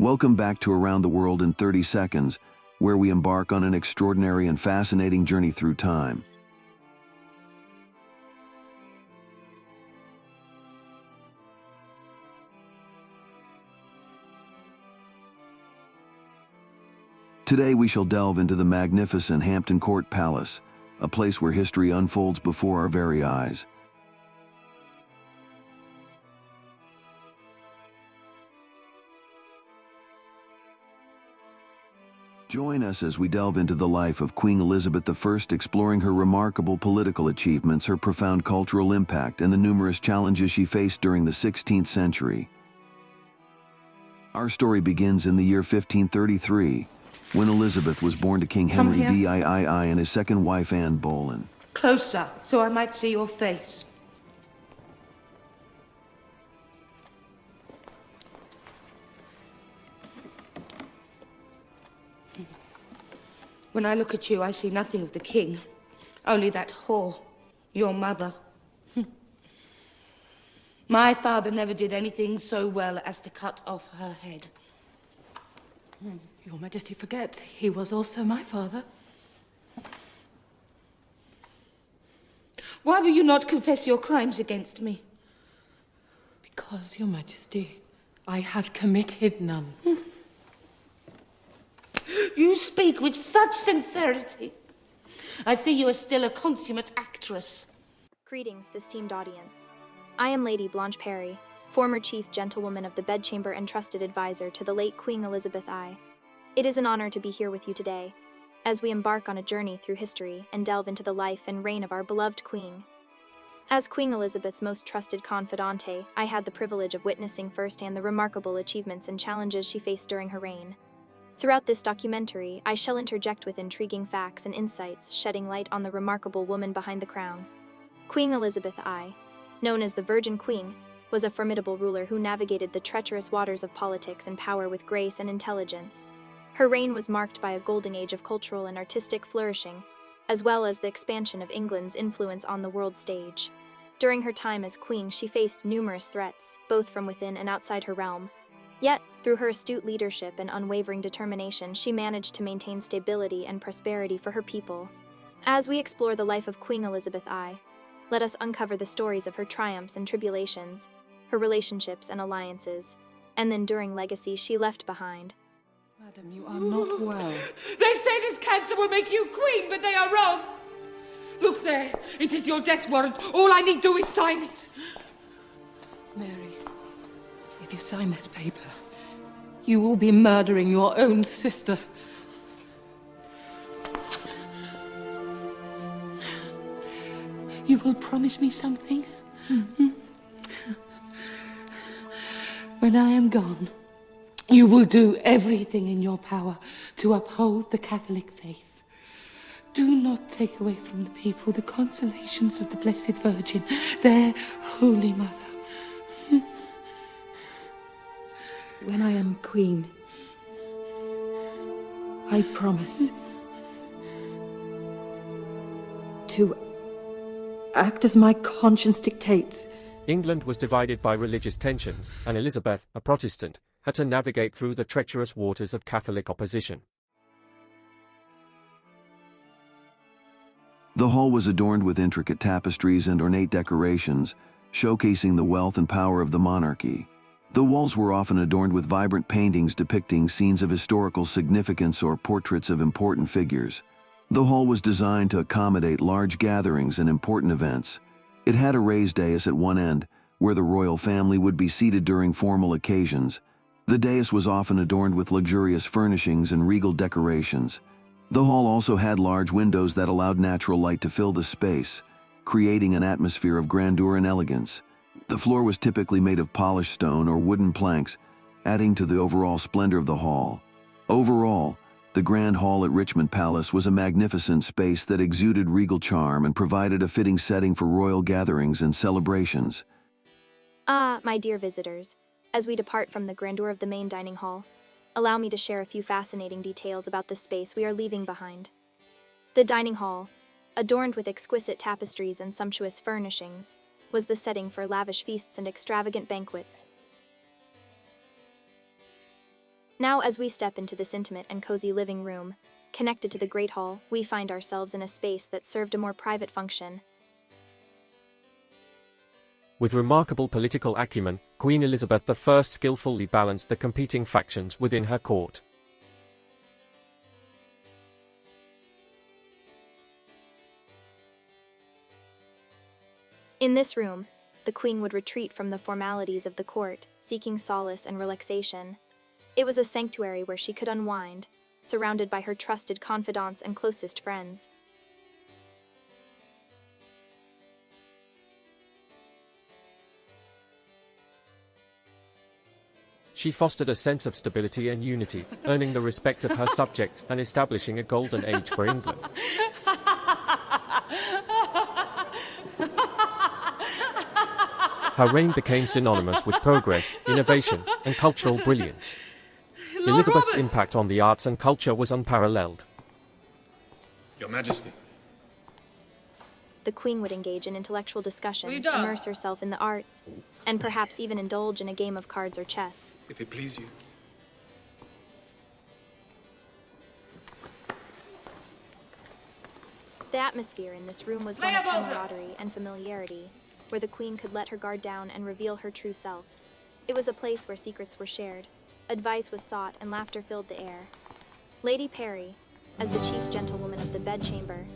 Welcome back to Around the World in 30 Seconds, where we embark on an extraordinary and fascinating journey through time. Today we shall delve into the magnificent Hampton Court Palace, a place where history unfolds before our very eyes. Join us as we delve into the life of Queen Elizabeth I, exploring her remarkable political achievements, her profound cultural impact, and the numerous challenges she faced during the 16th century. Our story begins in the year 1533, when Elizabeth was born to King Henry VIII and his second wife Anne Boleyn. Closer, so I might see your face. When I look at you, I see nothing of the king. Only that whore, your mother. My father never did anything so well as to cut off her head. Your Majesty forgets he was also my father. Why will you not confess your crimes against me? Because, Your Majesty, I have committed none. You speak with such sincerity. I see you are still a consummate actress. Greetings, esteemed audience. I am Lady Blanche Perry, former Chief Gentlewoman of the Bedchamber and trusted advisor to the late Queen Elizabeth I. It is an honor to be here with you today, as we embark on a journey through history and delve into the life and reign of our beloved Queen. As Queen Elizabeth's most trusted confidante, I had the privilege of witnessing firsthand the remarkable achievements and challenges she faced during her reign. Throughout this documentary, I shall interject with intriguing facts and insights, shedding light on the remarkable woman behind the crown. Queen Elizabeth I, known as the Virgin Queen, was a formidable ruler who navigated the treacherous waters of politics and power with grace and intelligence. Her reign was marked by a golden age of cultural and artistic flourishing, as well as the expansion of England's influence on the world stage. During her time as queen, she faced numerous threats, both from within and outside her realm. Yet, through her astute leadership and unwavering determination, she managed to maintain stability and prosperity for her people. As we explore the life of Queen Elizabeth I, let us uncover the stories of her triumphs and tribulations, her relationships and alliances, and the enduring legacy she left behind. Madam, you are not well. They say this cancer will make you queen, but they are wrong. Look there, it is your death warrant. All I need do is sign it. Mary, if you sign that paper, you will be murdering your own sister. You will promise me something? When I am gone, you will do everything in your power to uphold the Catholic faith. Do not take away from the people the consolations of the Blessed Virgin, their Holy Mother. When I am queen, I promise to act as my conscience dictates. England was divided by religious tensions, and Elizabeth, a Protestant, had to navigate through the treacherous waters of Catholic opposition. The hall was adorned with intricate tapestries and ornate decorations, showcasing the wealth and power of the monarchy. The walls were often adorned with vibrant paintings depicting scenes of historical significance or portraits of important figures. The hall was designed to accommodate large gatherings and important events. It had a raised dais at one end, where the royal family would be seated during formal occasions. The dais was often adorned with luxurious furnishings and regal decorations. The hall also had large windows that allowed natural light to fill the space, creating an atmosphere of grandeur and elegance. The floor was typically made of polished stone or wooden planks, adding to the overall splendor of the hall. Overall, the Grand Hall at Richmond Palace was a magnificent space that exuded regal charm and provided a fitting setting for royal gatherings and celebrations. My dear visitors, as we depart from the grandeur of the main dining hall, allow me to share a few fascinating details about the space we are leaving behind. The dining hall, adorned with exquisite tapestries and sumptuous furnishings, was the setting for lavish feasts and extravagant banquets. Now, as we step into this intimate and cozy living room, connected to the Great Hall, we find ourselves in a space that served a more private function. With remarkable political acumen, Queen Elizabeth I skillfully balanced the competing factions within her court. In this room, the Queen would retreat from the formalities of the court, seeking solace and relaxation. It was a sanctuary where she could unwind, surrounded by her trusted confidants and closest friends. She fostered a sense of stability and unity, earning the respect of her subjects and establishing a golden age for England. Her reign became synonymous with progress, innovation, and cultural brilliance. Elizabeth's impact on the arts and culture was unparalleled. Your Majesty. The Queen would engage in intellectual discussions, immerse herself in the arts, and perhaps even indulge in a game of cards or chess. If it please you. The atmosphere in this room was one of camaraderie and familiarity, where the Queen could let her guard down and reveal her true self. It was a place where secrets were shared, advice was sought, and laughter filled the air. Lady Perry, as the chief gentlewoman of the bedchamber,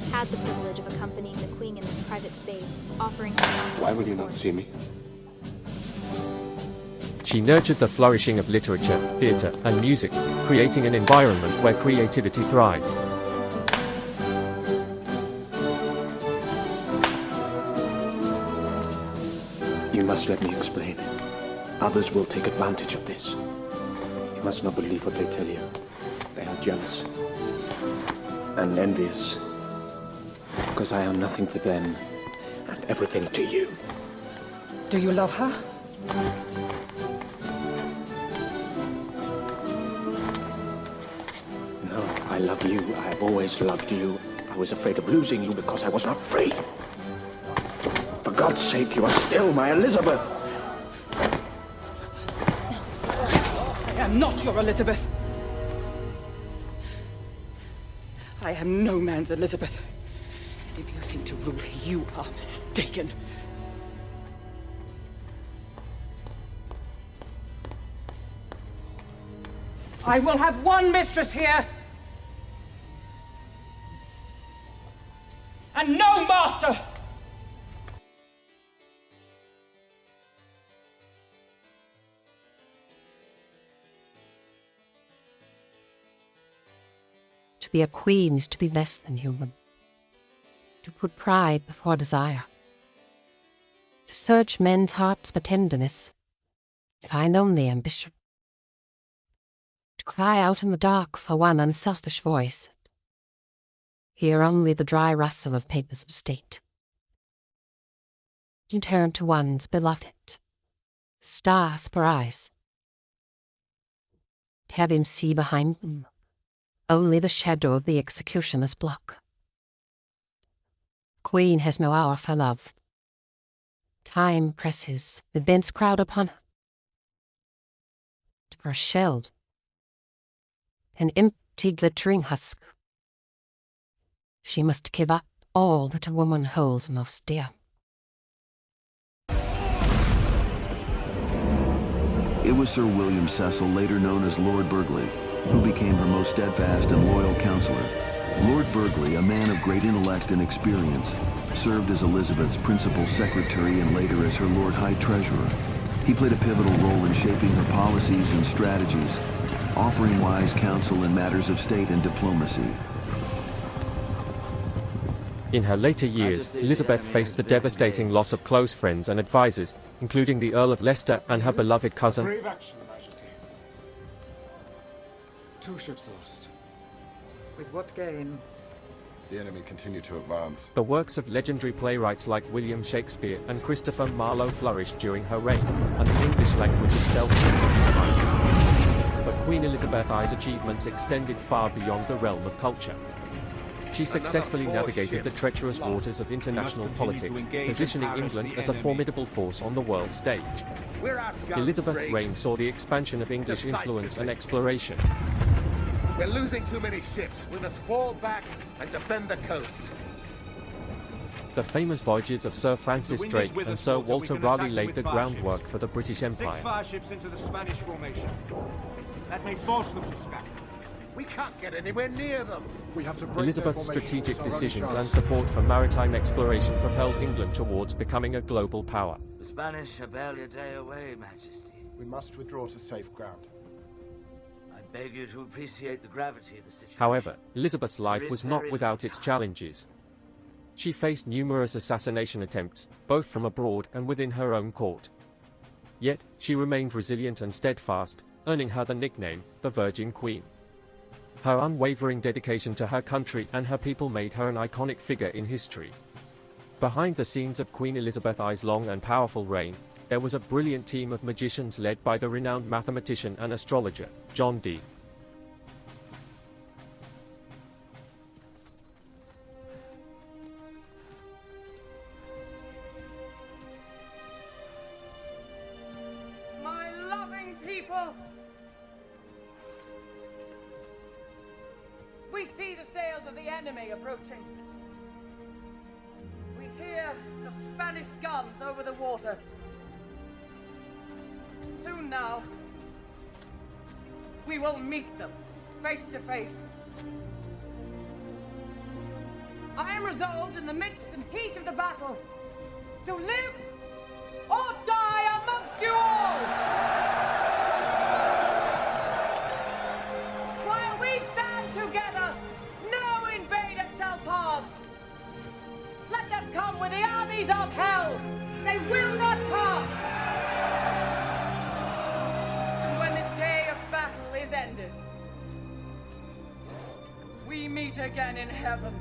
had the privilege of accompanying the Queen in this private space, offering her counsel. Why will you not see me? She nurtured the flourishing of literature, theatre, and music, creating an environment where creativity thrived. You must let me explain. Others will take advantage of this. You must not believe what they tell you. They are jealous and envious, because I am nothing to them and everything to you. Do you love her? No, I love you. I have always loved you. I was afraid of losing you because I was not afraid. For God's sake, you are still my Elizabeth. I am not your Elizabeth. I am no man's Elizabeth. And if you think to rule, you are mistaken. I will have one mistress here. And no master! To be a queen is to be less than human. To put pride before desire. To search men's hearts for tenderness. To find only ambition. To cry out in the dark for one unselfish voice. Hear only the dry rustle of papers of state. To turn to one's beloved. Stars for eyes. To have him see behind them only the shadow of the executioner's block. Queen has no hour for love. Time presses, events crowd upon her. For a shell, an empty glittering husk, she must give up all that a woman holds most dear. It was Sir William Cecil, later known as Lord Burghley, who became her most steadfast and loyal counselor. Lord Burghley, a man of great intellect and experience, served as Elizabeth's principal secretary and later as her Lord High Treasurer. He played a pivotal role in shaping her policies and strategies, offering wise counsel in matters of state and diplomacy. In her later years, Elizabeth faced the devastating loss of close friends and advisors, including the Earl of Leicester and her beloved cousin. Brave action, Majesty. 2 ships lost. With what gain? The enemy continued to advance. The works of legendary playwrights like William Shakespeare and Christopher Marlowe flourished during her reign, and the English language itself reached its heights. But Queen Elizabeth I's achievements extended far beyond the realm of culture. She successfully navigated the treacherous waters of international politics, positioning England as a formidable force on the world stage. Elizabeth's reign saw the expansion of English influence and exploration. We're losing too many ships. We must fall back and defend the coast. The famous voyages of Sir Francis Drake and Sir Walter Raleigh laid the groundwork for the British Empire. 6 fireships into the Spanish formation. That may force them to scatter. We can't get anywhere near them. We have to break Elizabeth's their formation strategic with our own decisions stars. and support for maritime exploration propelled England towards becoming a global power. The Spanish are barely a day away, Majesty. We must withdraw to safe ground. I beg you to appreciate the gravity of the situation. However, Elizabeth's life was not without its challenges. She faced numerous assassination attempts, both from abroad and within her own court. Yet, she remained resilient and steadfast, earning her the nickname, the Virgin Queen. Her unwavering dedication to her country and her people made her an iconic figure in history. Behind the scenes of Queen Elizabeth I's long and powerful reign, there was a brilliant team of magicians led by the renowned mathematician and astrologer, John Dee. My loving people! We see the sails of the enemy approaching. We hear the Spanish guns over the water. Soon now, we will meet them, face to face. I am resolved in the midst and heat of the battle to live or die amongst you all! While we stand together, no invader shall pause. Let them come with the armies of hell. They will not pass. And when this day of battle is ended, we meet again in heaven,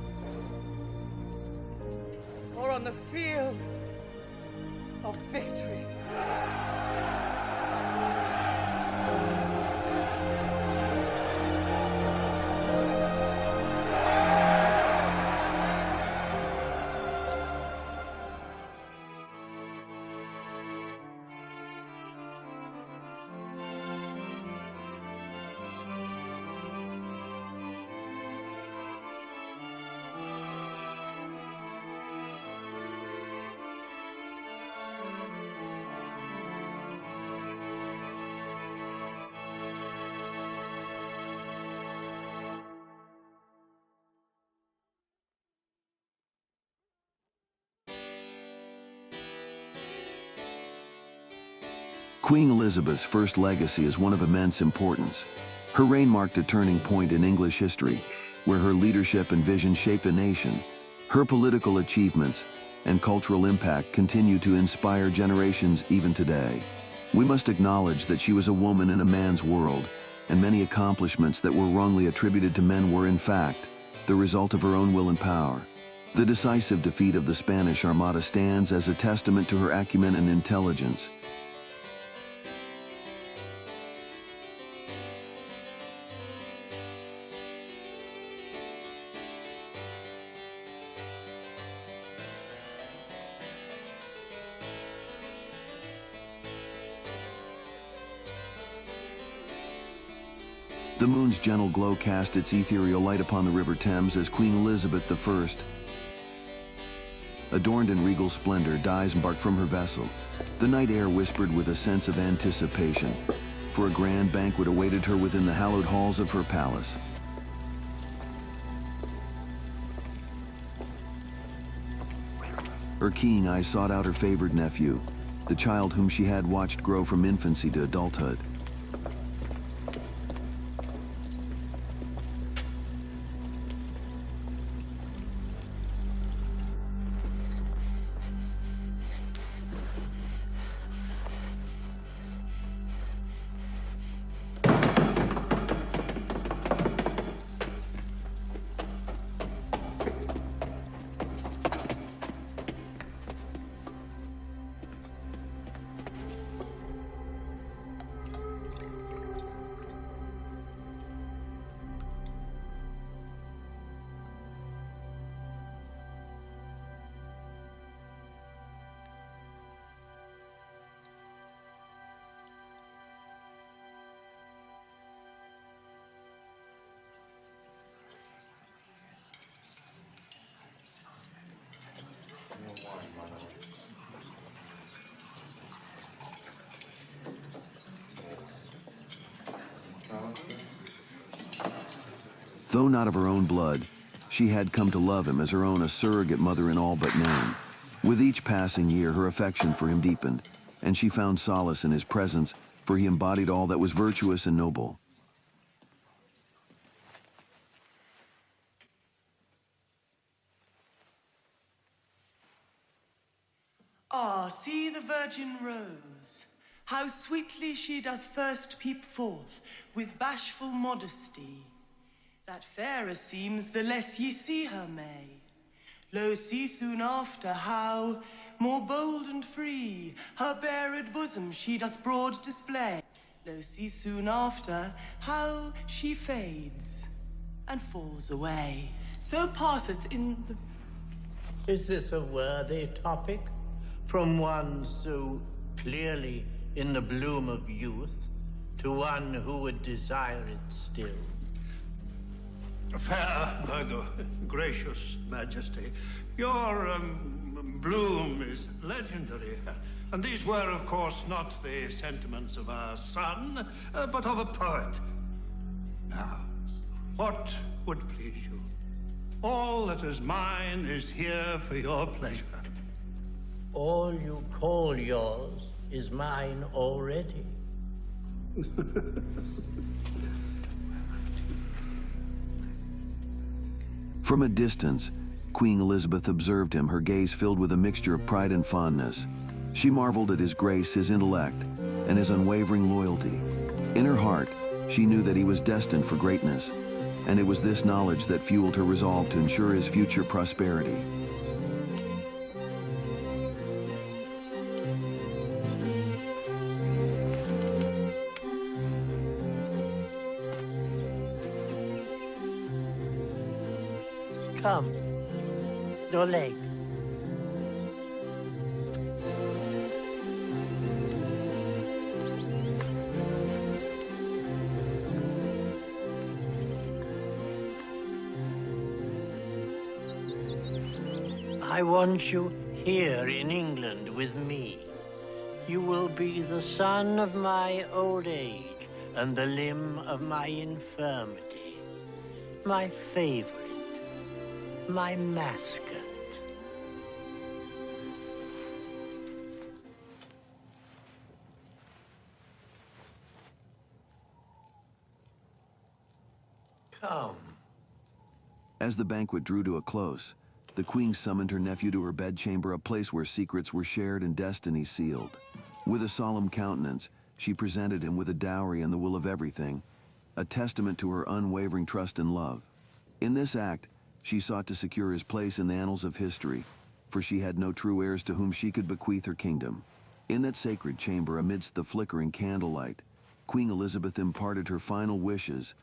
or on the field of victory. Queen Elizabeth's first legacy is one of immense importance. Her reign marked a turning point in English history, where her leadership and vision shaped a nation. Her political achievements and cultural impact continue to inspire generations even today. We must acknowledge that she was a woman in a man's world, and many accomplishments that were wrongly attributed to men were in fact the result of her own will and power. The decisive defeat of the Spanish Armada stands as a testament to her acumen and intelligence. The moon's gentle glow cast its ethereal light upon the River Thames as Queen Elizabeth I, adorned in regal splendor, disembarked from her vessel. The night air whispered with a sense of anticipation, for a grand banquet awaited her within the hallowed halls of her palace. Her keen eyes sought out her favored nephew, the child whom she had watched grow from infancy to adulthood. Though not of her own blood, she had come to love him as her own, a surrogate mother in all but name. With each passing year, her affection for him deepened, and she found solace in his presence, for he embodied all that was virtuous and noble. Ah, see the virgin rose, how sweetly she doth first peep forth, with bashful modesty. That fairer seems, the less ye see her may. Lo, see soon after how, more bold and free, her bared bosom she doth broad display. Lo, see soon after how she fades and falls away. So passeth in the... Is this a worthy topic? From one so clearly in the bloom of youth, to one who would desire it still. Fair Virgo, gracious Majesty, your bloom is legendary. And these were, of course, not the sentiments of our son, but of a poet. Now, what would please you? All that is mine is here for your pleasure. All you call yours is mine already. From a distance, Queen Elizabeth observed him, her gaze filled with a mixture of pride and fondness. She marveled at his grace, his intellect, and his unwavering loyalty. In her heart, she knew that he was destined for greatness, and it was this knowledge that fueled her resolve to ensure his future prosperity. Come, your leg. I want you here in England with me. You will be the son of my old age and the limb of my infirmity, my favorite. My mascot. Come. As the banquet drew to a close, the Queen summoned her nephew to her bedchamber, a place where secrets were shared and destinies sealed. With a solemn countenance, she presented him with a dowry and the will of everything, a testament to her unwavering trust and love. In this act, she sought to secure his place in the annals of history, for she had no true heirs to whom she could bequeath her kingdom. In that sacred chamber, amidst the flickering candlelight, Queen Elizabeth imparted her final wishes,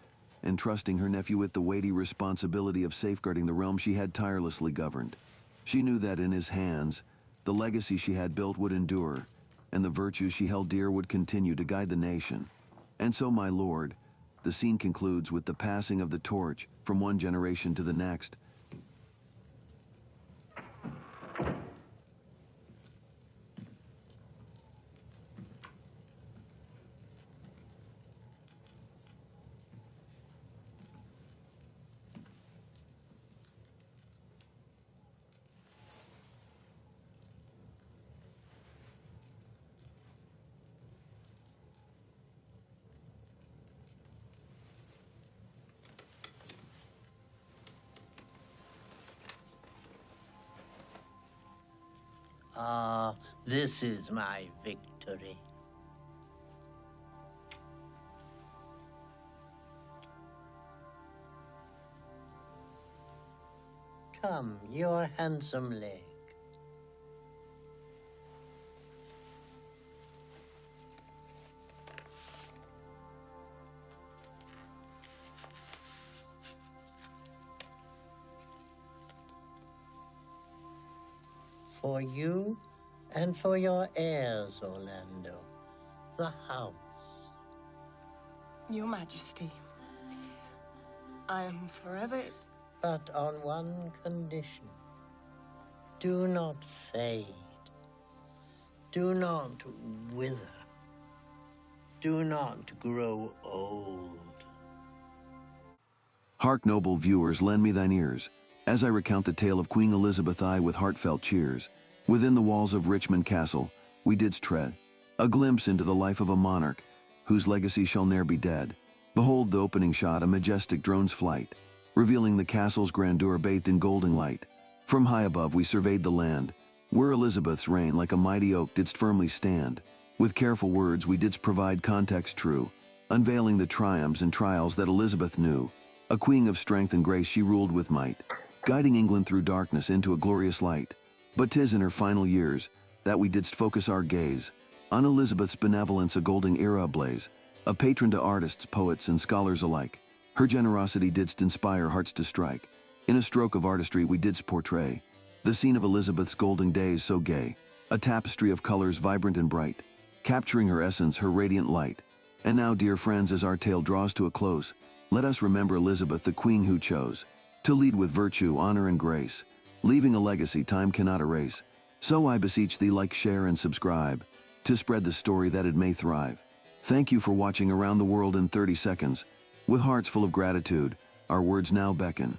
entrusting her nephew with the weighty responsibility of safeguarding the realm she had tirelessly governed. She knew that in his hands, the legacy she had built would endure, and the virtues she held dear would continue to guide the nation. And so, my lord, the scene concludes with the passing of the torch from one generation to the next. Ah, this is my victory. Come, your handsome leg. For you and for your heirs, Orlando, the house. Your Majesty, I am forever... But on one condition. Do not fade. Do not wither. Do not grow old. Hark, noble viewers, lend me thine ears, as I recount the tale of Queen Elizabeth I with heartfelt cheers. Within the walls of Richmond Castle, we didst tread a glimpse into the life of a monarch, whose legacy shall ne'er be dead. Behold the opening shot, a majestic drone's flight, revealing the castle's grandeur bathed in golden light. From high above we surveyed the land, where Elizabeth's reign like a mighty oak didst firmly stand. With careful words we didst provide context true, unveiling the triumphs and trials that Elizabeth knew. A queen of strength and grace she ruled with might, guiding England through darkness into a glorious light. But 'tis in her final years that we didst focus our gaze on Elizabeth's benevolence, a golden era ablaze, a patron to artists, poets, and scholars alike. Her generosity didst inspire hearts to strike. In a stroke of artistry we didst portray the scene of Elizabeth's golden days so gay, a tapestry of colors vibrant and bright, capturing her essence, her radiant light. And now, dear friends, as our tale draws to a close, let us remember Elizabeth, the queen who chose to lead with virtue, honor, and grace, leaving a legacy time cannot erase. So I beseech thee, like, share, and subscribe, to spread the story that it may thrive. Thank you for watching Around the World in 30 Seconds. With hearts full of gratitude, our words now beckon.